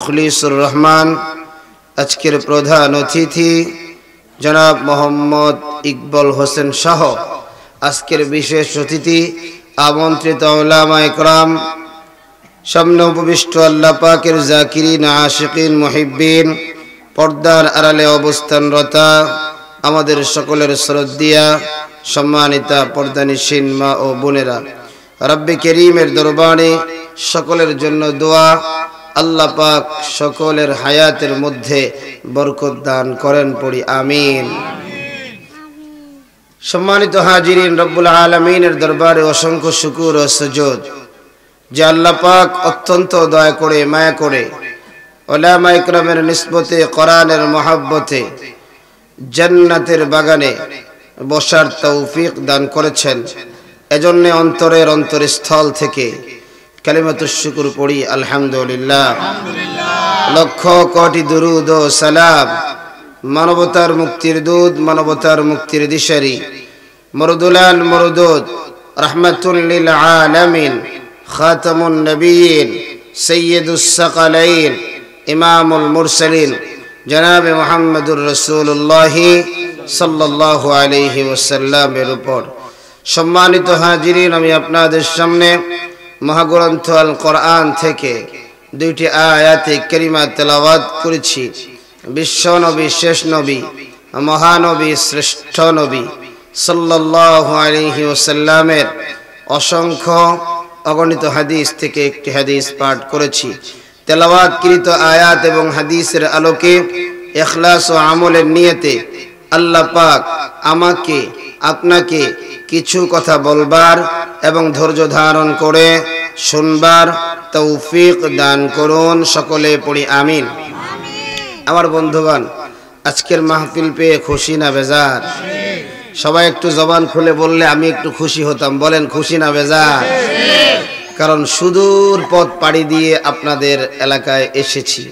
মুখলিসুর রহমান। আজকের প্রধান অতিথি জনাব মোহাম্মদ ইকবাল হোসেন শাহ। আজকের বিশেষ অতিথি আমন্ত্রিত উলামা ইকরাম, সামনে উপবিষ্ট আল্লাহ পাকের জাকিরিন, আশিকিন, মুহিব্বিন, পর্দার আড়ালে অবস্থানরতা আমাদের সকলের শ্রদ্ধেয়া সম্মানিতা পর্দানিশীন মা ও বোনেরা, রব্বে করিমের দরবারে সকলের জন্য দোয়া, আল্লাহ পাক সকলের হায়াতের মধ্যে বরকত দান করেন, পড়ি আমিন। সম্মানিত হাজিরিন, রব্বুল আলামিনের দরবারে অসংখ্য শুকর ও সুজুদ যে আল্লাহ পাক অত্যন্ত দয়া করে, মায়া করে উলামা ইকরামের নিসবতে, কোরআনের মহব্বতে জান্নাতের বাগানে বসার তৌফিক দান করেছেন। এজন্য অন্তরের অন্তরস্থল থেকে কালিমাতুশ শুকর পড়ি আলহামদুলিল্লাহ। লক্ষ কোটি দুরুদ ও সালাম মানবতার মুক্তির দূত, মানবতার মুক্তির দিশারি, মরদুলান মরদুদ, রাহমাতুল লিল আলামিন, খাতামুন নবিয়্যিন, সাইয়্যিদুস সাকালাইন, ইমামুল মুরসালিন জনাবে মুহাম্মদুর রাসূলুল্লাহ সাল্লাল্লাহু আলাইহি ওয়াসাল্লামের উপর। সম্মানিত হাজিরিন, আমি আপনাদের সামনে মহাগ্রন্থ আল কোরআন থেকে দুইটি আয়াতে কারিমা তেলাওয়াত করেছি। বিশ্ব নবী, শেষ নবী, মহানবী, শ্রেষ্ঠ নবী সাল্লাল্লাহু আলাইহি ওয়াসাল্লামের অসংখ্য অগণিত হাদিস থেকে একটি হাদিস পাঠ করেছি। তেলাওয়াতকৃত আয়াত এবং হাদিসের আলোকে ইখলাস ও আমলের নিয়তে আল্লাহ পাক আমাকে আপনাকে কিছু কথা বলবার এবং ধৈর্য ধারণ করে শুনবার তৌফিক দান করুন, সকলে পড়ি আমিন। আমার বন্ধুগণ, আজকের মাহফিল পেয়ে খুশি না বেজার? সবাই একটু জবান খুলে বললে আমি একটু খুশি হতাম। বলেন খুশি না বেজার? কারণ সুদূর পথ পাড়ি দিয়ে আপনাদের এলাকায় এসেছি।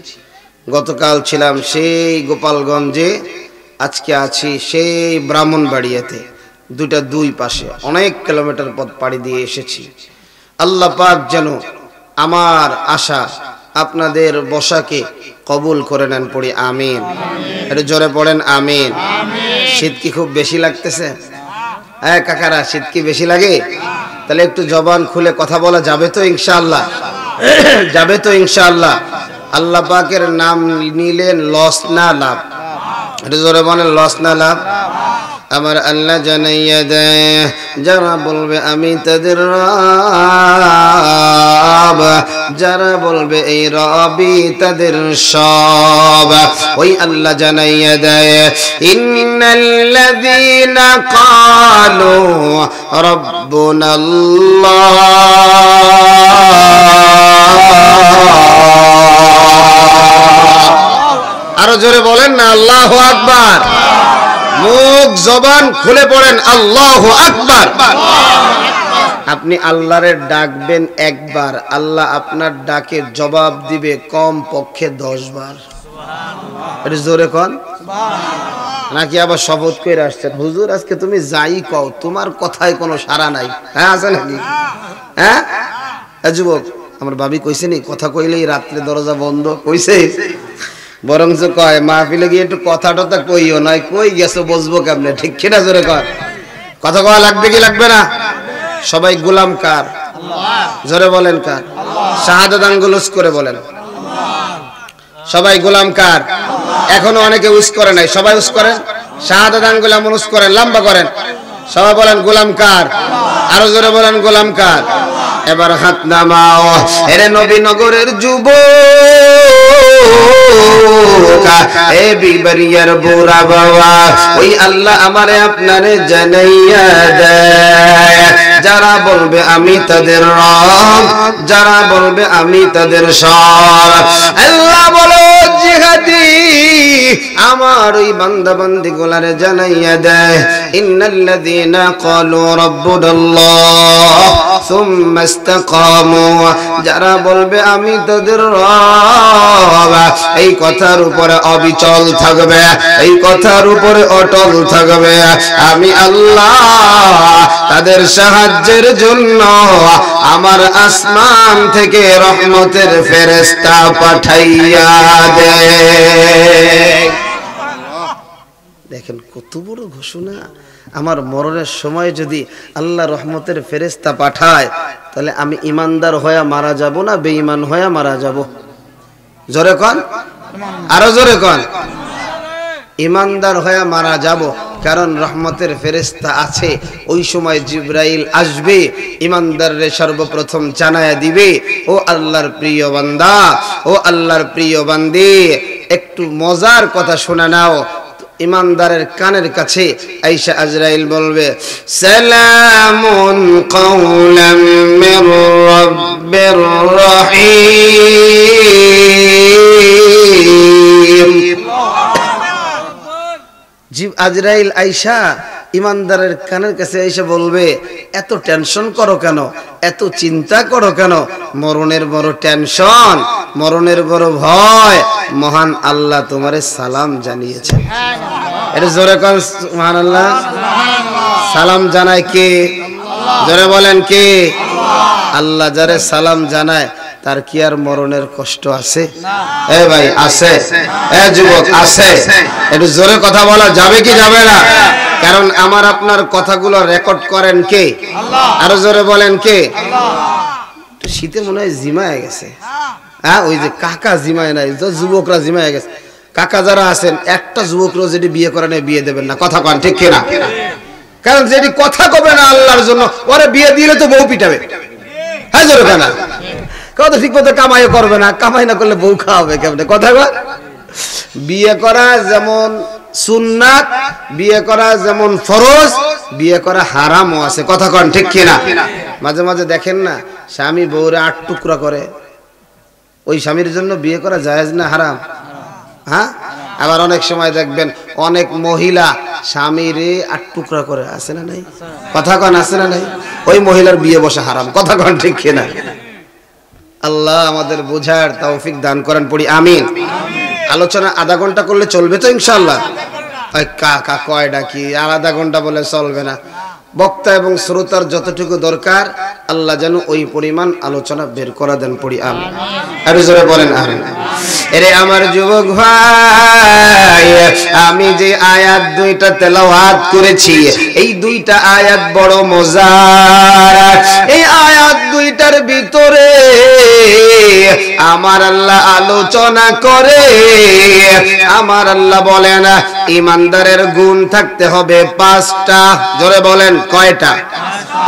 গতকাল ছিলাম সেই গোপালগঞ্জে, আজকে আছি সেই ব্রাহ্মণবাড়িয়াতে। দুই পাশে অনেক কিলোমিটার পথ পাড়ি দিয়ে এসেছি। আল্লাহ পাক যেন আমার আশা আপনাদের বসাকে কবুল করে নেন, পড়ি আমিন। একটু জোরে পড়েন আমিন। শীত কি খুব বেশি লাগতেছে? হ্যাঁ কাকারা, শীত কি বেশি লাগে? তাহলে একটু জবান খুলে কথা বলা যাবে তো ইনশাআল্লাহ? যাবে তো ইনশাআল্লাহ? আল্লাহ পাকের নাম নিলেন লস না লাভ? একটু জোরে বলেন লস না লাভ? আমার আল্লাহ জানাইয়া দেয়, যারা বলবে আমি তাদের রব, যারা বলবে এই রবি তাদের সব। ওই আল্লাহ জানাইয়া দেয়, ইন্নাল্লাযীনা ক্বালু রাব্বুনাল্লাহ, আরো জোরে বলেন না আল্লাহু আকবার। মুখ জবান খুলে পড়েন আল্লাহু আকবার। আপনি আল্লাহরে ডাকবেন একবার, আল্লাহ আপনার ডাকে জবাব দিবে কম পক্ষে 10 বার। এটা জোরে কোন? নাকি আবার শপথ করে আসছেন, হুজুর আজকে তুমি যাই কও তোমার কথায় কোনো সাড়া নাই? হ্যাঁ আছে নাকি? হ্যাঁ যুবক, আমার ভাবি কইছে নি কথা কইলেই রাত্রে দরজা বন্ধ কইছে? বরঞ্চ কয় মাহফিলে গিয়ে একটু কথা টথা কইও, নয় কই গেছো বসবো কেমনে? ঠিক কিনা? জোরে কয়। কথা কওয়া লাগবে কি লাগবে না? সবাই গোলাম কার? জোরে বলেন কার? শাহাদাত আঙ্গুলুস করে বলেন। সবাই গোলাম কার? এখনো অনেকে উস করে নাই, সবাই উস করেন। শাহাদাত আঙ্গুল এমন উস করেন, লম্বা করেন। সবাই বলেন গোলাম কার? আরো জোরে বলেন গোলাম কার? এবার হাত নামাও। এরে নবীনগরের যুবক, এ বিবারিয়ার বুড়া বাবা, ওই আল্লাহ আমারে আপনারে জানাইয়া দেয়, যারা বলবে আমি তাদের রব, যারা বলবে আমি তাদের সব। আল্লাহ বলো জিহাদি আমার ওই বান্দা বান্দি গুলারে জানাইয়া দেয়, ইন্নাল্লাযীনা ক্বালু রাব্বুনাল্লাহ সুম্মা ইসতাকামু, যারা বলবে আমি তাদের রব, এই কথার উপরে অবিচল থাকবে, এই কথার উপরে অটল থাকবে, আমি আল্লাহ তাদের সাহায্যের জন্য আমার আসমান থেকে রহমতের ফেরেশতা পাঠাইয়া দেয়। দেখেন কত বড় ঘোষণা। আমার মরণের সময় যদি আল্লাহ রহমতের ফেরেশতা পাঠায়, তাহলে আমি ইমানদার হয়ে মারা যাব না বেঈমান হয়ে মারা যাব? জোরে কোন, আরো জোরে কোন। ইমানদার হয়ে মারা যাব, কারণ রহমতের ফেরেশতা আছে। ওই সময় জিবরাইল আসবে, ইমানদাররে সর্বপ্রথম জানায়া দিবে, ও আল্লাহর প্রিয় বান্দা, ও আল্লাহর প্রিয় বান্দি, একটু মজার কথা শোনা নাও। ইমানদারের কানের কাছে আয়েশা আজরাইল বলবে, সালামুন কাওলাম মির রাব্বির রহিম। আজরাইল আয়েশা ইমানদারের কানের কাছে এসে বলবে, এত টেনশন করো কেন, এত চিন্তা করো কেন? মরণের বড় টেনশন, মরণের বড় ভয়, মহান আল্লাহ তোমারে সালাম জানিয়েছেন। এটা জোরে কোন সুবহানাল্লাহ। সালাম জানায় কে? জোরে বলেন কে? আল্লাহ যারে সালাম জানায় তার কি আর মরণের কষ্ট আছে? এ ভাই আছে, এ যুবক আছে। একটু জোরে কথা বলা যাবে কি যাবে না? কারণ আমার আপনার কথাগুলো রেকর্ড করেন কে? আরো জোরে বলেন কে? শীতে মনে হয় জিমায় গেছে। হ্যাঁ, ওই যে কাকা জিমায় নাই, যুবকরা জিমায় গেছে। কাকা যারা আছেন, একটা যুবকরাও যদি বিয়ে করে নেয় বিয়ে দেবেন না, কথা কন ঠিক কিনা? কারণ যেটি কথা কবে না আল্লাহর জন্য, ওরে বিয়ে দিলে তো বউ পিটাবে। হ্যাঁ জোরে কেনা? কথা ঠিক মতো কামাই করবে না, কামাই না করলে বউ খাওয়াবে কেমনে? কথা কন। বিয়ে করা যেমন সুন্নাত, বিয়ে করা যেমন ফরজ, বিয়ে করা হারামও আছে, কথা কন ঠিক কিনা? মাঝে মাঝে দেখেন না, স্বামী বউরে 8 টুকরা করে, ওই স্বামীর জন্য বিয়ে করা জায়েজ না হারাম? হ্যাঁ, আবার অনেক সময় দেখবেন অনেক মহিলা স্বামীরে 8 টুকরা করে, আছে না নাই? কথা কন আছে না নাই? ওই মহিলার বিয়ে বসা হারাম, কথা কন ঠিক কিনা? আল্লাহ আমাদের বোঝার তৌফিক দান করেন, পড়ি আমিন। আলোচনা আধা ঘন্টা করলে চলবে তো ইনশাআল্লাহ? ওই কাকা কয়টা কি আর আধা ঘন্টা বলে চলবে না। বক্তা এবং শ্রোতার যতটুকু দরকার আল্লাহ যেন ওই পরিমাণ আলোচনা বের করা দেন, পড়ি আমিন। আরে জোরে বলেন আমিন। এরে আমার যুবক ভাই, আমি যে আয়াত 2টা তেলাওয়াত করেছি, এই 2টা আয়াত বড় মজার। এই আয়াত 2টার ভিতরে আমার আল্লাহ আলোচনা করে, আমার আল্লাহ বলেন ইমানদারের গুণ থাকতে হবে 5টা। জোরে বলেন কয়টা?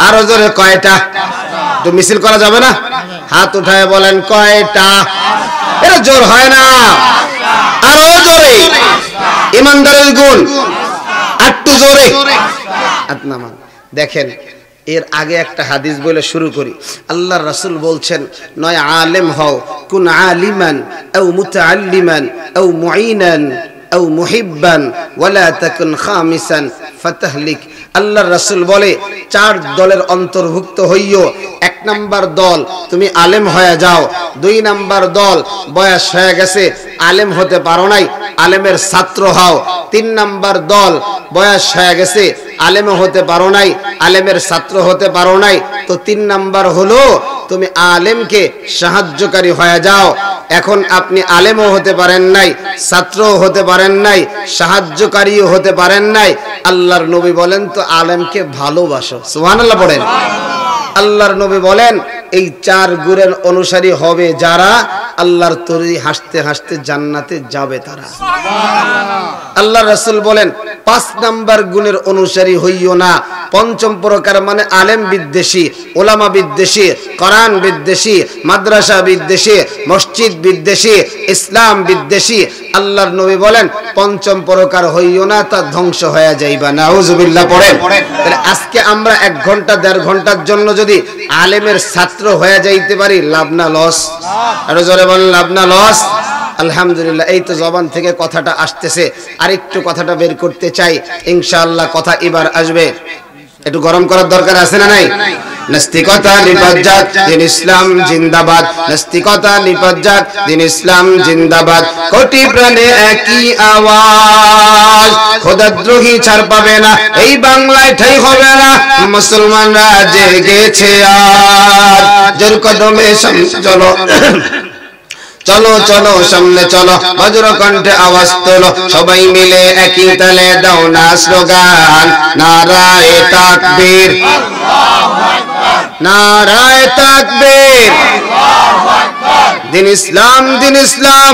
আরো জোরে কয়টা? তো মিছিল করা যাবে না? হাত উঠায় বলেন কয়টা? এটা জোর হয় না, আরো জোরে। ইমানদারের গুণ একটু জোরে হাত নামান। দেখেন, এর আগে একটা হাদিস বলে শুরু করি। আল্লাহর রাসূল বলছেন, নয় আলেম হও, কুন আলিমান আও মুতাআল্লিমান আও মুঈনান আও মুহিব্বান ওয়ালা তাকুন খামিসান ফাতাহলিক। আল্লাহর রাসূল বলে 4 দলের অন্তর্ভুক্ত হইও। 1 নাম্বার দল, তুমি আলেম হয়ে যাও। 2 নাম্বার দল, বয়স হয়ে গেছে, আলেম হতে পারো নাই, আলেমের ছাত্র হও। 3 নাম্বার দল, বয়স হয়ে গেছে, আলেমও হতে পারো নাই, আলেমের ছাত্র হতে পারো নাই, তো 3 নাম্বার হলো তুমি আলেমকে সাহায্যকারী হয়ে যাও। এখন আপনি আলেমও হতে পারেন নাই, ছাত্রও হতে পারেন নাই, সাহায্যকারীও হতে পারেন নাই। আল্লাহর নবী বলেন তো আলেমকে ভালোবাসো। সুবহানাল্লাহ পড়েন। আল্লাহর নবী বলেন এই 4 গুণের অনুসারী হবে যারা, আল্লাহর তৈরি হাসতে হাসতে জান্নাতে যাবে তারা। আল্লাহর রাসূল বলেন 5 নাম্বার গুণের অনুসারী হইও না। 5ম প্রকার মানে আলেম বিদ্বেষী, ওলামা বিদ্বেষী, কোরআন বিদ্বেষী, মাদ্রাসা বিদ্বেষী, মসজিদ বিদ্বেষী, ইসলাম বিদ্বেষী। আল্লাহর নবী বলেন 5ম প্রকার হইও না, তা ধ্বংস হয়ে যাইবা। নাউজুবিল্লাহ পড়েন। তাহলে আজকে আমরা 1 ঘন্টা 1.5 ঘন্টার জন্য যদি আলেমের ছাত্র হয়ে যাইতে পারি, লাভ না লস? আরো জোরে বলেন, লাভ না লস? আলহামদুলিল্লাহ। এই তো জবান থেকে কথাটা আসতেছে, আরেকটু কথাটা বের করতে চাই, ইনশাআল্লাহ কথা এবার আসবে। একটু গরম করার দরকার আছে না নাই? নাস্তিকতা নিপাত, দিন ইসলাম জিন্দাবাদ। নাস্তিকতা নিপাত, দিন ইসলাম জিন্দাবাদ। কোটি প্রাণে একই আওয়াজ, খোদাদ্রোহী ছাড় পাবে না, এই বাংলায় ঠাই হবে না, মুসলমানরা জেগেছে আজ। জোর কদমে চলো চলো চলো সামনে চলো, বজ্র কণ্ঠে আওয়াজ তোলো, সবাই মিলে একই তালে দাও না স্লোগান, নারায়ে তাকবীর, নারায়ে তাকবীর। দিন ইসলাম, দিন ইসলাম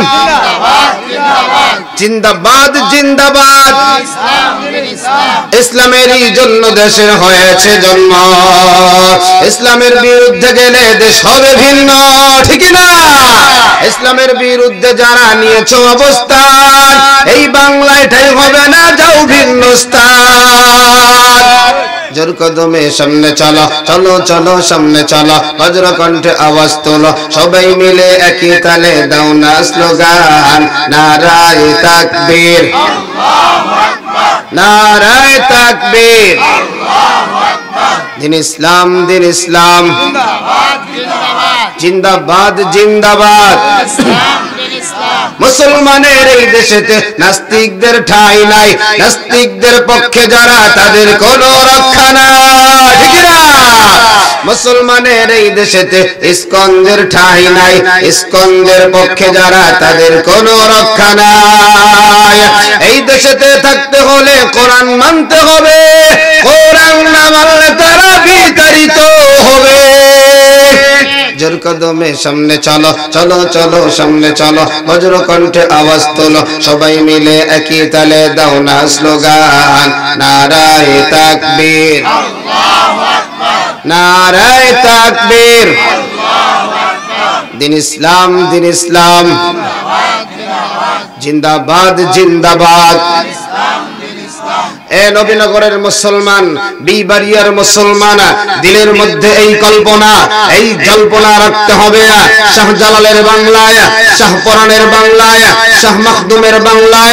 জিন্দাবাদ, জিন্দাবাদ। ইসলামেরই জন্য দেশে হয়েছে জন্ম, ইসলামের বিরুদ্ধে গেলে দেশ হবে ভিন্ন, ঠিক না? ইসলামের বিরুদ্ধে যারা নিয়েছো অবস্থান, এই বাংলায় ঠাই হবে না, যাও ভিন্ন স্থান। জোর কদমে সামনে চলো, চলো চলো সামনে চলো, বজ্র কণ্ঠে আওয়াজ তোলো, সবাই মিলে একই তালে দাও না স্লোগান, নারায়ে তাকবীর, নারায়ে তাকবীর। দিন ইসলাম, দিন ইসলাম জিন্দাবাদ, জিন্দাবাদ। মুসলমানের এই দেশেতে নাস্তিকদের ঠাঁই নাই, নাস্তিকদের পক্ষে যারা তাদের কোনো রক্ষা নাই, ঠিক না? মুসলমানের এই দেশেতে ইস্কনদের ঠাঁই নাই, ইস্কনদের পক্ষে যারা তাদের কোনো রক্ষা নাই। এই দেশেতে থাকতে হলে কোরআন মানতে হবে, কোরআন না মানলে তারা বিতাড়িত হবে। জোর কদমে সামনে চলো, চলো চলো সামনে চলো, বজ্র কণ্ঠে আওয়াজ তোলো, সবাই মিলে একই তালে দাও না স্লোগান, নারায়ে তাকবীর, নারায়ে তাকবীর। দিন ইসলাম, দিন ইসলাম জিন্দাবাদ, জিন্দাবাদ। এ নবীনগরের মুসলমান, বিবাড়িয়ার মুসলমান, দিলের মধ্যে এই কল্পনা, এই জল্পনা রাখতে হবে, শাহজালালের বাংলায়, শাহপরানের বাংলায়, শাহ মখদুমের বাংলায়